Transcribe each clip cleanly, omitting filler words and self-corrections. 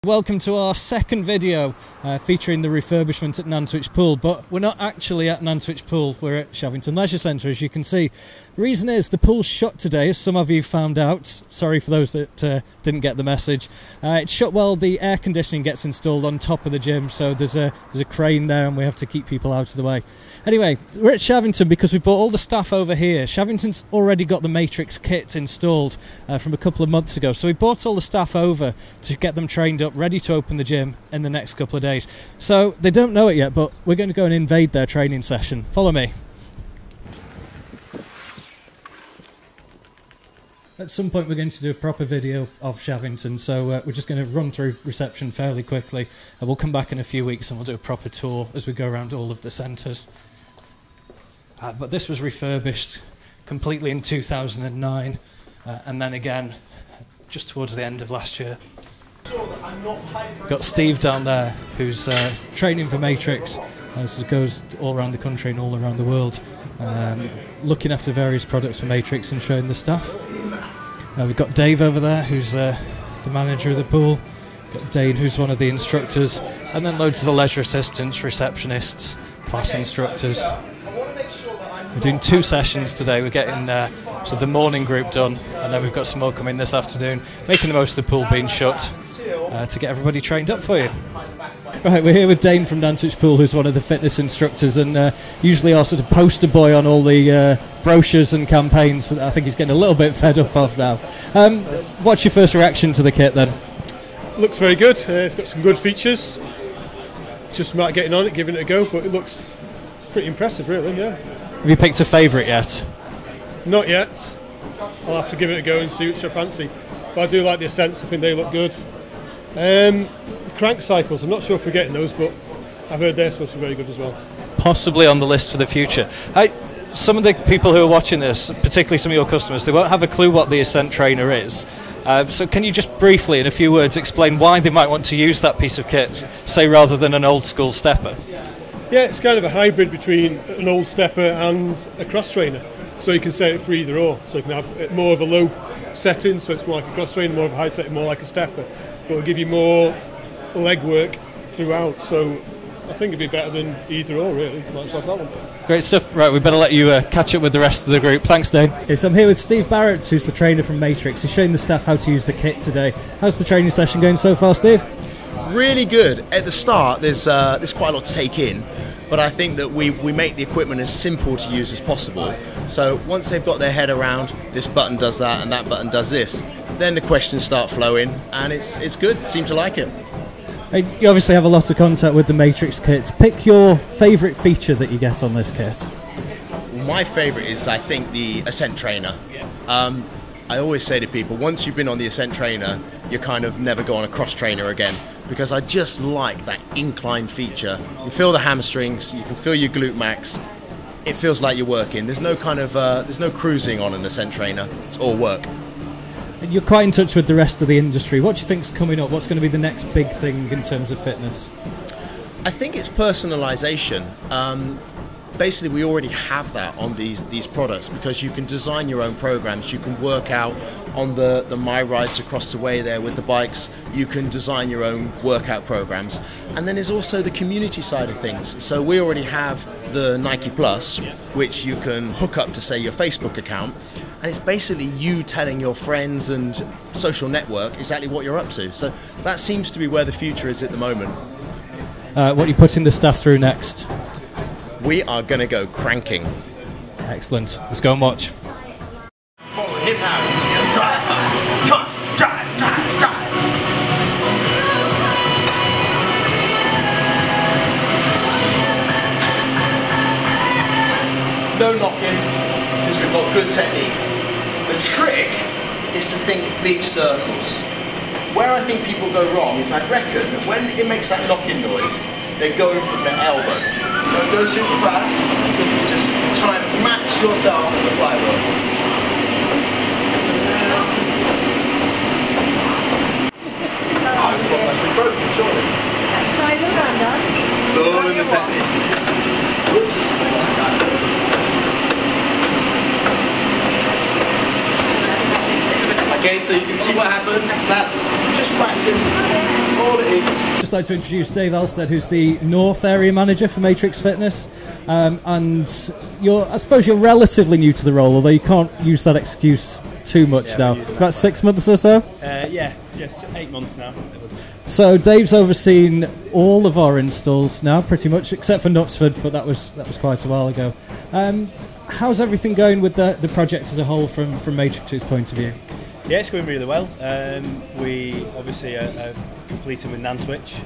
Welcome to our second video featuring the refurbishment at Nantwich Pool, but we're not actually at Nantwich Pool, we're at Shavington Leisure Centre, as you can see. The reason is the pool's shut today, as some of you found out. Sorry for those that didn't get the message. It's shut while the air conditioning gets installed on top of the gym, so there's a crane there and we have to keep people out of the way. Anyway, we're at Shavington because we brought all the staff over here. Shavington's already got the Matrix kit installed from a couple of months ago, so we brought all the staff over to get them trained up, ready to open the gym in the next couple of days. So they don't know it yet, but we're going to go and invade their training session. Follow me. At some point we're going to do a proper video of Shavington, so we're just going to run through reception fairly quickly, and we'll come back in a few weeks and we'll do a proper tour as we go around all of the centres. But this was refurbished completely in 2009, and then again just towards the end of last year. Got Steve down there who's training for Matrix as it goes all around the country and all around the world, looking after various products for Matrix and showing the staff. We've got Dave over there who's the manager of the pool, got Dane who's one of the instructors, and then loads of the leisure assistants, receptionists, class instructors. We're doing 2 sessions today. We're getting so the morning group done, and then we've got some more coming this afternoon, making the most of the pool being shut to get everybody trained up for you. Right, we're here with Dane from Nantwich Pool, who's one of the fitness instructors and usually our sort of poster boy on all the brochures and campaigns that I think he's getting a little bit fed up of now. What's your first reaction to the kit then? Looks very good. It's got some good features. Just about getting on it, giving it a go, but it looks pretty impressive really, yeah. Have you picked a favourite yet? Not yet. I'll have to give it a go and see which I fancy. But I do like the Ascents, I think they look good. Crank cycles, I'm not sure if we're getting those, but I've heard they're supposed to be very good as well. Possibly on the list for the future. Some of the people who are watching this, particularly some of your customers, they won't have a clue what the Ascent trainer is. So can you just briefly, in a few words, explain why they might want to use that piece of kit, say rather than an old school stepper? Yeah, it's kind of a hybrid between an old stepper and a cross trainer. So you can set it for either or. So you can have it more of a low setting, so it's more like a cross trainer, more of a high setting, more like a stepper. But it'll give you more leg work throughout. So I think it'd be better than either or, really. Might as well have that one. Great stuff. Right, we better let you catch up with the rest of the group. Thanks, Dane. Okay, so I'm here with Steve Barrett, who's the trainer from Matrix. He's showing the staff how to use the kit today. How's the training session going so far, Steve? Really good. At the start, there's quite a lot to take in. But I think that we make the equipment as simple to use as possible. So once they've got their head around, this button does that and that button does this, then the questions start flowing, and it's good. Seem to like it. You obviously have a lot of contact with the Matrix kits. Pick your favourite feature that you get on this kit. My favourite is, I think, the Ascent trainer. I always say to people, once you've been on the Ascent trainer, you kind of never go on a cross trainer again, because I just like that incline feature. You feel the hamstrings, you can feel your glute max. It feels like you're working. There's no kind of there's no cruising on an Ascent trainer. It's all work. And you're quite in touch with the rest of the industry. What do you think's coming up? What's going to be the next big thing in terms of fitness? I think it's personalisation. Basically, we already have that on these products, because you can design your own programs. You can work out on the My Rides across the way there with the bikes. You can design your own workout programs. And then there's also the community side of things. So we already have the Nike Plus, which you can hook up to, say, your Facebook account. And it's basically you telling your friends and social network exactly what you're up to. So that seems to be where the future is at the moment. What are you putting the staff through next? We are going to go cranking. Excellent. Let's go and watch. Follow hip house. Drive, cut, drive, drive, drive. No knocking, because we've got good technique. The trick is to think big circles. Where I think people go wrong is, I reckon that when it makes that knocking noise, they're going from their elbow. Don't go super fast, you just try and match yourself with the flywheel. I've got my broken, surely. Side of Randa. It's all in the technique. Whoops. Okay, so you can see what happens. That's just practice. quality. Just like to introduce Dave Alstead, who's the North Area Manager for Matrix Fitness, and I suppose you're relatively new to the role, although you can't use that excuse too much now. About 6 months or so? Yes, 8 months now. So Dave's overseen all of our installs now, pretty much, except for Knutsford, but that was quite a while ago. How's everything going with the project as a whole from Matrix's point of view? Yeah, it's going really well. We obviously are completing with Nantwich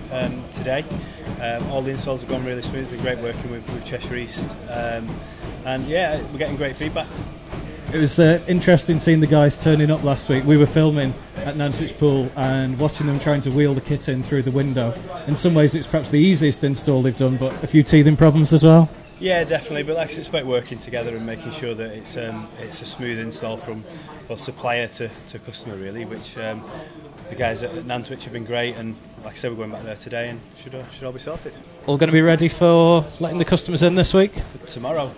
today. All the installs have gone really smooth. It's been great working with Cheshire East, and yeah, we're getting great feedback. It was interesting seeing the guys turning up last week. We were filming at Nantwich Pool and watching them trying to wheel the kit in through the window. In some ways it's perhaps the easiest install they've done, but a few teething problems as well. Yeah, definitely, but like I said, it's about working together and making sure that it's a smooth install from both supplier to customer, really, which the guys at Nantwich have been great, and like I said, we're going back there today and should all be sorted. All going to be ready for letting the customers in this week? For tomorrow.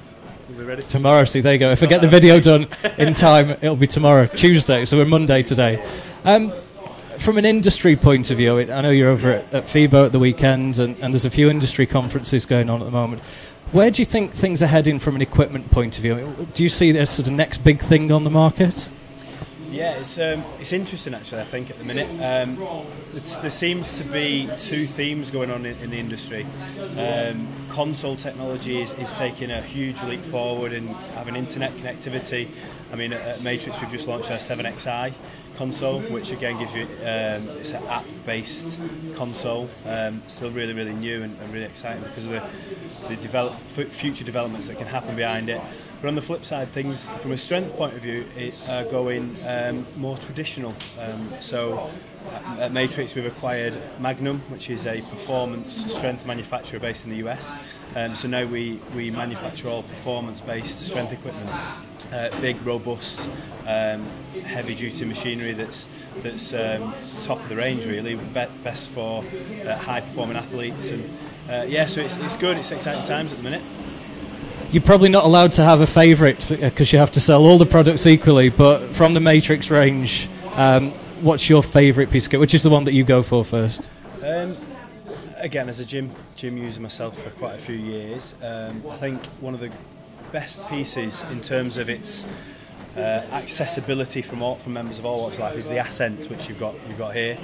We'll be ready. Tomorrow, so there you go. If I get the video done in time, it'll be tomorrow, Tuesday, so we're Monday today. From an industry point of view, I know you're over at FIBO at the weekend, and there's a few industry conferences going on at the moment. Where do you think things are heading from an equipment point of view? Do you see this as the next big thing on the market? Yeah, it's interesting actually. I think at the minute there seems to be two themes going on in the industry. Console technology is taking a huge leap forward in having internet connectivity. I mean, at Matrix we've just launched our 7XI console, which again gives you it's an app-based console. Still really new and really exciting because of the future developments that can happen behind it. But on the flip side, things from a strength point of view are going more traditional. So at Matrix we've acquired Magnum, which is a performance strength manufacturer based in the US. So now we manufacture all performance-based strength equipment. Big, robust, heavy-duty machinery that's top of the range, really, best for high-performing athletes. And so it's good. It's exciting times at the minute. You're probably not allowed to have a favourite because you have to sell all the products equally, but from the Matrix range, what's your favourite piece of kit? Which is the one that you go for first? Again, as a gym user myself for quite a few years, I think one of the best pieces in terms of its accessibility from members of all walks of life is the Ascent, which you've got here.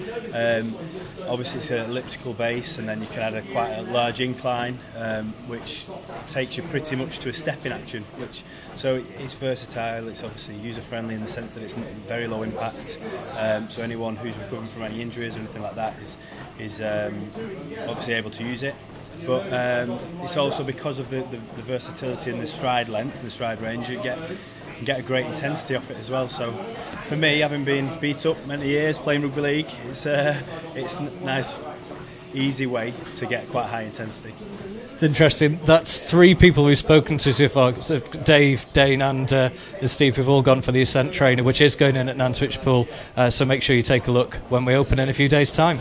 Obviously it's an elliptical base, and then you can add quite a large incline, which takes you pretty much to a stepping action. So it's versatile. It's obviously user friendly in the sense that it's very low impact. So anyone who's recovering from any injuries or anything like that is obviously able to use it. But it's also because of the versatility and the stride length and the stride range, you get a great intensity off it as well. So for me, having been beat up many years playing rugby league, it's a nice, easy way to get quite high intensity. It's interesting. That's three people we've spoken to so far. So Dave, Dane and Steve have all gone for the Ascent trainer, which is going in at Nantwich Pool. So make sure you take a look when we open in a few days' time.